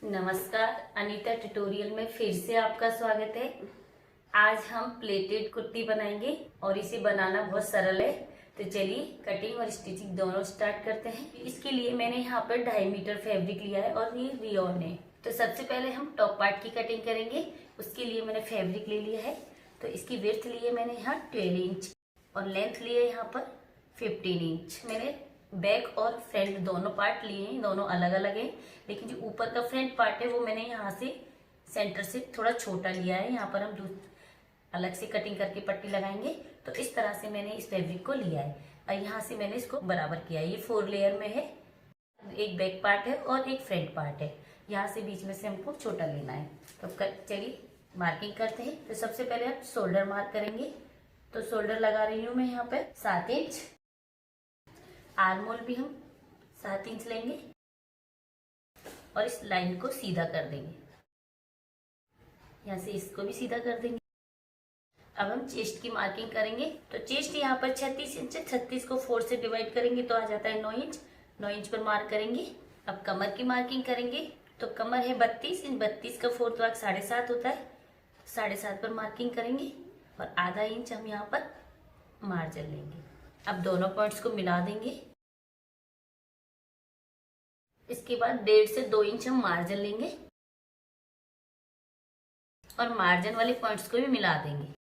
नमस्कार, अनीता ट्यूटोरियल में फिर से आपका स्वागत है। आज हम प्लेटेड कुर्ती बनाएंगे और इसे बनाना बहुत सरल है। तो चलिए कटिंग और स्टिचिंग दोनों स्टार्ट करते हैं। इसके लिए मैंने यहाँ पर 2.5 मीटर फैब्रिक लिया है और ये रियोन है। तो सबसे पहले हम टॉप पार्ट की कटिंग करेंगे। उसके लिए मैंने फैब्रिक ले लिया है। तो इसकी विड्थ ली है मैंने यहाँ 12 इंच और लेंथ ली है यहाँ पर 15 इंच। मैंने बैक और फ्रंट दोनों पार्ट लिए हैं, दोनों अलग अलग हैं, लेकिन जो ऊपर का फ्रंट पार्ट है वो मैंने यहाँ से सेंटर से थोड़ा छोटा लिया है। यहाँ पर हम अलग से कटिंग करके पट्टी लगाएंगे। तो इस तरह से मैंने इस फैब्रिक को लिया है और यहाँ से मैंने इसको बराबर किया है। ये 4 लेयर में है, एक बैक पार्ट है और एक फ्रंट पार्ट है। यहाँ से बीच में से हमको छोटा लेना है। तो चलिए मार्किंग करते हैं। तो सबसे पहले हम शोल्डर मार्क करेंगे। तो शोल्डर लगा रही हूँ मैं यहाँ पे 7 इंच। आर्म होल भी हम 7 इंच लेंगे और इस लाइन को सीधा कर देंगे। यहाँ से इसको भी सीधा कर देंगे। अब हम चेस्ट की मार्किंग करेंगे। तो चेस्ट यहाँ पर 36 इंच है। 36 को 4 से डिवाइड करेंगे तो आ जाता है 9 इंच। 9 इंच पर मार्क करेंगे। अब कमर की मार्किंग करेंगे। तो कमर है 32 इंच। 32 का 4 भाग 7.5 होता है। 7.5 पर मार्किंग करेंगे और आधा इंच हम यहाँ पर मार्जिन लेंगे। अब दोनों पॉइंट्स को मिला देंगे। इसके बाद 1.5 से 2 इंच हम मार्जिन लेंगे और मार्जिन वाले पॉइंट्स को भी मिला देंगे।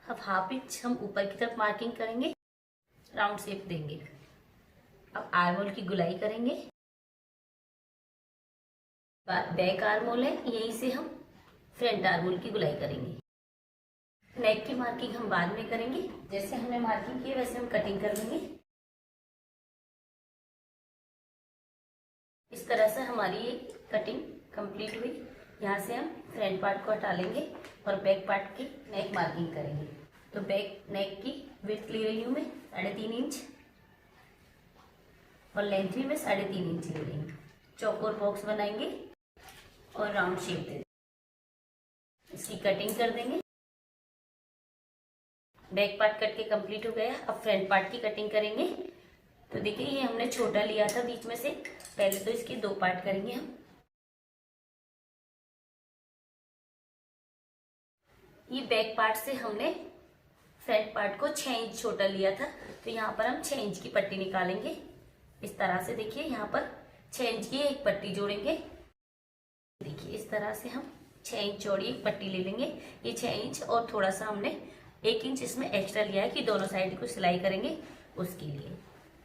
अब ½ इंच हम ऊपर की तरफ मार्किंग करेंगे, राउंड शेप देंगे। अब आर्म होल की गुलाई करेंगे। बैक आर्म होल है, यहीं से हम फ्रंट आर्म होल की गुलाई करेंगे। नेक की मार्किंग हम बाद में करेंगे। जैसे हमने मार्किंग की वैसे हम कटिंग कर लेंगे। इस तरह से हमारी ये कटिंग कंप्लीट हुई। यहाँ से हम फ्रंट पार्ट को हटा लेंगे और बैक पार्ट की नेक मार्किंग करेंगे। तो बैक नेक की विड्थ ले रही हूँ मैं 3.5 इंच और लेंथ भी मैं 3.5 इंच ले रही हूँ। चौकोर बॉक्स बनाएंगे और राउंड शेप दे देंगे। इसकी कटिंग कर देंगे। बैक पार्ट कट के कंप्लीट हो गया। अब फ्रंट पार्ट की कटिंग करेंगे। तो देखिए ये हमने छोटा लिया था बीच में से। पहले तो इसके 2 पार्ट करेंगे हम। ये बैक पार्ट से हमने फ्रंट पार्ट को 6 इंच छोटा लिया था। तो यहाँ पर हम 6 इंच की पट्टी निकालेंगे। इस तरह से देखिए यहाँ पर 6 इंच की एक पट्टी जोड़ेंगे। देखिए इस तरह से हम 6 इंच चौड़ी एक पट्टी ले लेंगे। ये 6 इंच और थोड़ा सा हमने 1 इंच इसमें एक्स्ट्रा लिया है कि दोनों साइड को सिलाई करेंगे उसके लिए।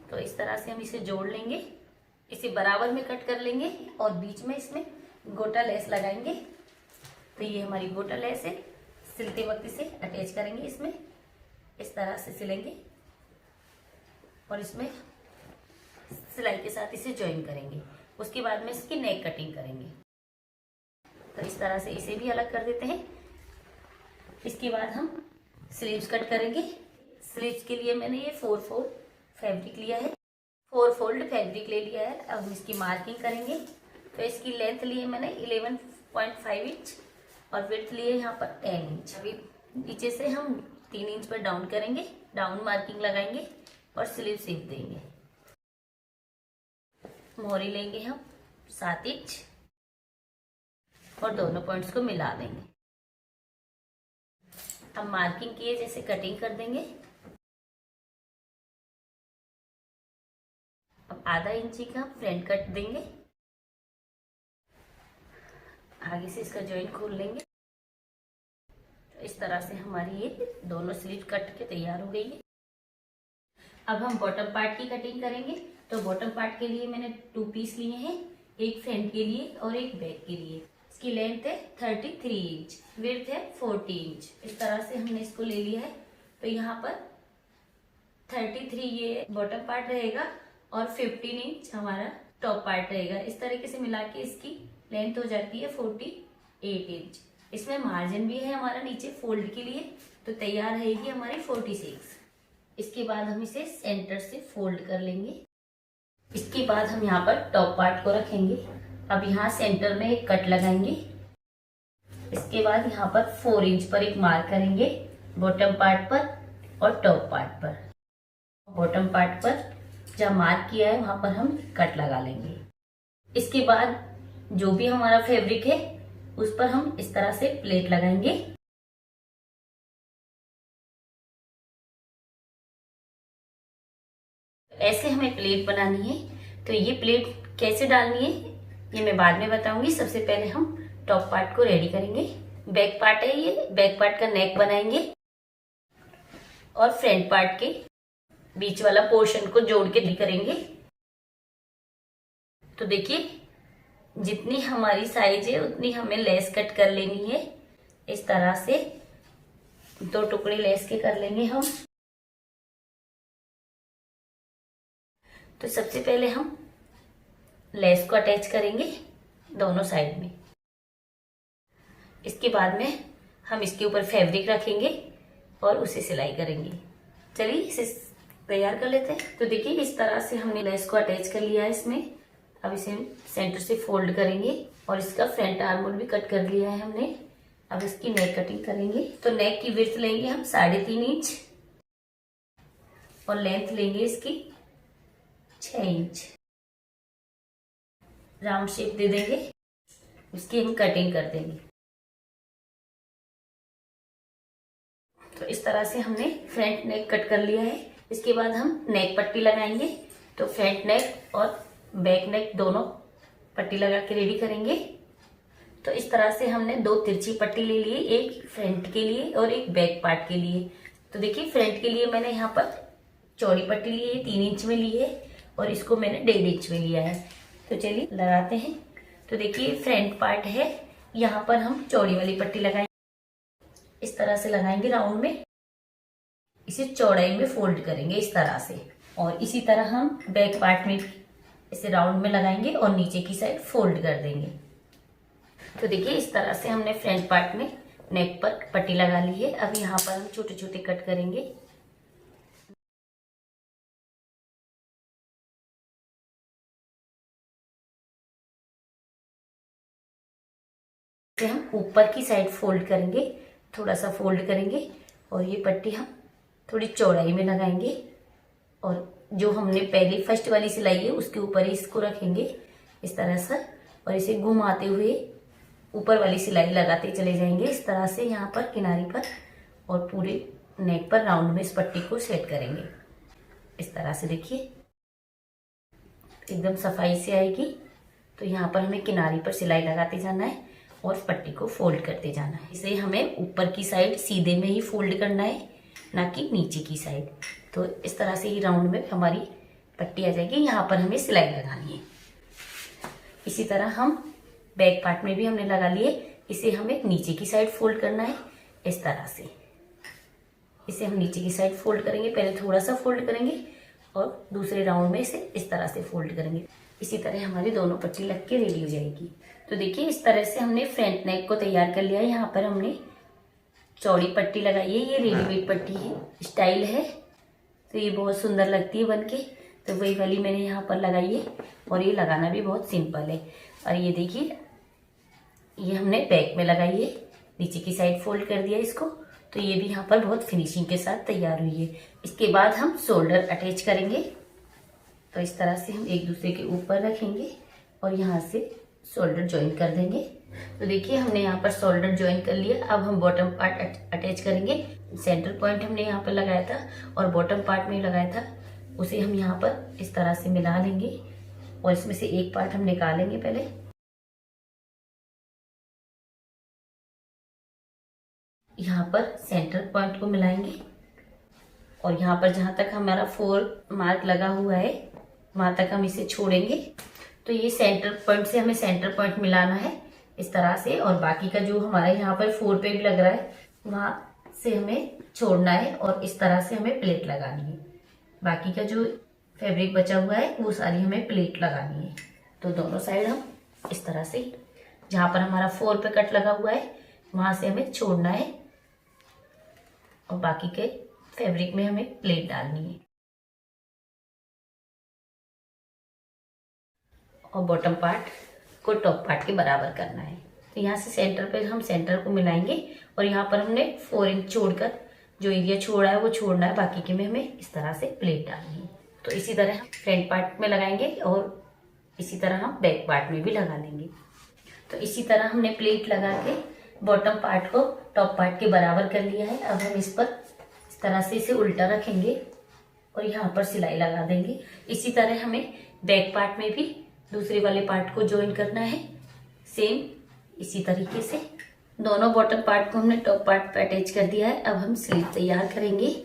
तो इस तरह से हम इसे जोड़ लेंगे। इसे बराबर में कट कर लेंगे और बीच में इसमें गोटा लेस लगाएंगे। तो ये हमारी गोटा लेस है। सिलते वक्त इसे अटैच करेंगे, इसमें इस तरह से सिलेंगे और इसमें सिलाई के साथ इसे ज्वाइन करेंगे। उसके बाद में इसकी नेक कटिंग करेंगे। तो इस तरह से इसे भी अलग कर देते हैं। इसके बाद हम स्लीव्स कट करेंगे। स्लीव्स के लिए मैंने ये 4 फोल्ड फैब्रिक लिया है। 4 फोल्ड फैब्रिक ले लिया है। अब हम इसकी मार्किंग करेंगे। तो इसकी लेंथ ली है मैंने 11.5 इंच और विड्थ लिए यहाँ पर 10 इंच। अभी नीचे से हम 3 इंच पर डाउन करेंगे, डाउन मार्किंग लगाएंगे और स्लीव शेप देंगे। मोहरी लेंगे हम 7 इंच और दोनों पॉइंट्स को मिला देंगे। अब मार्किंग किए जैसे कटिंग कर देंगे। अब आधा इंची का फ्रंट कट देंगे। आगे से इसका जॉइंट खोल लेंगे। तो इस तरह से हमारी ये दोनों स्लीव कट के तैयार हो गई है। अब हम बॉटम पार्ट की कटिंग करेंगे। तो बॉटम पार्ट के लिए मैंने 2 पीस लिए हैं, एक फ्रंट के लिए और एक बैक के लिए। इसकी लेंथ है 33 इंच, विड्थ है 40 इंच। इस तरह से हमने इसको ले लिया है। तो यहाँ पर 33 ये बॉटम पार्ट रहेगा और 15 इंच हमारा टॉप पार्ट रहेगा। इस तरीके से मिला के इसकी लेंथ हो जाती है 48 इंच। इसमें मार्जिन भी है हमारा नीचे फोल्ड के लिए। तो तैयार रहेगी हमारी 46। इसके बाद हम इसे सेंटर से फोल्ड कर लेंगे। इसके बाद हम यहाँ पर टॉप पार्ट को रखेंगे। अब यहाँ सेंटर में एक कट लगाएंगे। इसके बाद यहाँ पर 4 इंच पर एक मार्क करेंगे बॉटम पार्ट पर और टॉप पार्ट पर। बॉटम पार्ट पर जहाँ मार्क किया है वहां पर हम कट लगा लेंगे। इसके बाद जो भी हमारा फैब्रिक है उस पर हम इस तरह से प्लेट लगाएंगे। ऐसे हमें प्लेट बनानी है। तो ये प्लेट कैसे डालनी है ये मैं बाद में बताऊंगी। सबसे पहले हम टॉप पार्ट को रेडी करेंगे। बैक पार्ट है ये, बैक पार्ट का नेक बनाएंगे और फ्रंट पार्ट के बीच वाला पोर्शन को जोड़ के करेंगे। तो देखिए जितनी हमारी साइज है उतनी हमें लेस कट कर लेनी है। इस तरह से 2 टुकड़े लेस के कर लेंगे हम। तो सबसे पहले हम लेस को अटैच करेंगे दोनों साइड में। इसके बाद में हम इसके ऊपर फैब्रिक रखेंगे और उसे सिलाई करेंगे। चलिए इसे तैयार कर लेते हैं। तो देखिए इस तरह से हमने लेस को अटैच कर लिया है इसमें। अब इसे सेंटर से फोल्ड करेंगे और इसका फ्रंट आर्म होल भी कट कर लिया है हमने। अब इसकी नेक कटिंग करेंगे। तो नेक की विड्थ लेंगे हम 3.5 इंच और लेंथ लेंगे इसकी 6 इंच। राउंड शेप दे देंगे, इसकी हम कटिंग कर देंगे। तो इस तरह से हमने फ्रंट नेक कट कर लिया है। इसके बाद हम नेक पट्टी लगाएंगे। तो फ्रंट नेक और बैक नेक दोनों पट्टी लगा के रेडी करेंगे। तो इस तरह से हमने 2 तिरछी पट्टी ले ली, एक फ्रंट के लिए और एक बैक पार्ट के लिए। तो देखिए फ्रंट के लिए मैंने यहाँ पर चौड़ी पट्टी ली है, 3 इंच में ली है और इसको मैंने 1.5 इंच में लिया है। तो चलिए लगाते हैं। तो देखिए फ्रंट पार्ट है, यहाँ पर हम चौड़ी वाली पट्टी लगाएंगे। इस तरह से लगाएंगे राउंड में, इसे चौड़ाई में फोल्ड करेंगे इस तरह से। और इसी तरह हम बैक पार्ट में इसे राउंड में लगाएंगे और नीचे की साइड फोल्ड कर देंगे। तो देखिए इस तरह से हमने फ्रंट पार्ट में नेक पर पट्टी लगा ली है। अब यहाँ पर हम छोटे छोटे कट करेंगे। हम ऊपर की साइड फोल्ड करेंगे, थोड़ा सा फोल्ड करेंगे और ये पट्टी हम थोड़ी चौड़ाई में लगाएंगे और जो हमने पहले फर्स्ट वाली सिलाई है उसके ऊपर ही इसको रखेंगे इस तरह से और इसे घुमाते हुए ऊपर वाली सिलाई लगाते चले जाएंगे इस तरह से यहाँ पर किनारी पर और पूरे नेक पर राउंड में इस पट्टी को सेट करेंगे इस तरह से। देखिए एकदम सफाई से आएगी। तो यहाँ पर हमें किनारी पर सिलाई लगाते जाना है और पट्टी को फोल्ड करते जाना है। इसे हमें ऊपर की साइड सीधे में ही फोल्ड करना है, ना कि नीचे की साइड। तो इस तरह से ही राउंड में हमारी पट्टी आ जाएगी। यहाँ पर हमें सिलाई लगानी है। इसी तरह हम बैक पार्ट में भी हमने लगा लिए। इसे हमें नीचे की साइड फोल्ड करना है इस तरह से। इसे हम नीचे की साइड फोल्ड करेंगे, पहले थोड़ा सा फोल्ड करेंगे और दूसरे राउंड में इसे इस तरह से फोल्ड करेंगे। इसी तरह हमारी दोनों पट्टी लग के रेडी हो जाएगी। तो देखिए इस तरह से हमने फ्रंट नेक को तैयार कर लिया है। यहाँ पर हमने चौड़ी पट्टी लगाई है, ये रेडीमेड पट्टी है, स्टाइल है। तो ये बहुत सुंदर लगती है बनके। तो वही वाली मैंने यहाँ पर लगाई है और ये लगाना भी बहुत सिंपल है। और ये देखिए ये हमने बैक में लगाई है, नीचे की साइड फोल्ड कर दिया इसको। तो ये भी यहाँ पर बहुत फिनिशिंग के साथ तैयार हुई है। इसके बाद हम शोल्डर अटैच करेंगे। तो इस तरह से हम एक दूसरे के ऊपर रखेंगे और यहाँ से शोल्डर ज्वाइन कर देंगे। तो देखिए हमने यहाँ पर शोल्डर ज्वाइन कर लिया। अब हम बॉटम पार्ट अटैच करेंगे। सेंटर पॉइंट हमने यहाँ पर लगाया था और बॉटम पार्ट में लगाया था, उसे हम यहाँ पर इस तरह से मिला लेंगे और इसमें से एक पार्ट हम निकालेंगे पहले। यहाँ पर सेंटर पॉइंट को मिलाएंगे और यहाँ पर जहाँ तक हमारा 4 मार्क लगा हुआ है वहां तक हम इसे छोड़ेंगे। तो ये सेंटर पॉइंट से हमें सेंटर पॉइंट मिलाना है इस तरह से। और बाकी का जो हमारा यहाँ पर 4 पे भी लग रहा है वहां से हमें छोड़ना है और इस तरह से हमें प्लेट लगानी है। बाकी का जो फैब्रिक बचा हुआ है वो सारी हमें प्लेट लगानी है। तो दोनों साइड हम इस तरह से जहाँ पर हमारा 4 पे कट लगा हुआ है वहां से हमें छोड़ना है और बाकी के फैब्रिक में हमें प्लेट डालनी है। और बॉटम पार्ट को टॉप पार्ट के बराबर करना है। तो यहाँ से सेंटर पे हम सेंटर को मिलाएंगे और यहाँ पर हमने 4 इंच छोड़कर जो एरिया छोड़ा है वो छोड़ना है, बाकी के में हमें इस तरह से प्लेट डालनी है। तो इसी तरह हम फ्रंट पार्ट में लगाएंगे और इसी तरह हम बैक पार्ट में भी लगा लेंगे। तो इसी तरह हमने प्लेट लगा के बॉटम पार्ट को टॉप पार्ट के बराबर कर लिया है। अब हम इस पर इस तरह से इसे उल्टा रखेंगे और यहाँ पर सिलाई लगा देंगे। इसी तरह हमें बैक पार्ट में भी दूसरे वाले पार्ट को ज्वाइन करना है। सेम इसी तरीके से दोनों बॉटम पार्ट को हमने टॉप पार्ट पे अटैच कर दिया है। अब हम स्लीव तैयार करेंगे।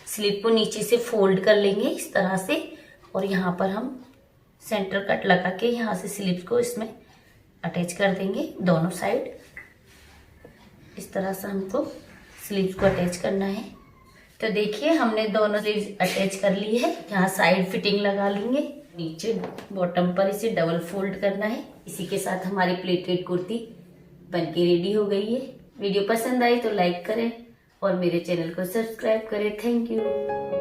स्लीव को नीचे से फोल्ड कर लेंगे इस तरह से और यहाँ पर हम सेंटर कट लगा के यहाँ से स्लीव को इसमें अटैच कर देंगे दोनों साइड। इस तरह से हमको स्लीव को अटैच करना है। तो देखिए हमने दोनों स्लीव अटैच कर ली है। यहाँ साइड फिटिंग लगा लेंगे, नीचे बॉटम पर इसे डबल फोल्ड करना है। इसी के साथ हमारी प्लेटेड कुर्ती बनके रेडी हो गई है। वीडियो पसंद आई तो लाइक करें और मेरे चैनल को सब्सक्राइब करें। Thank you.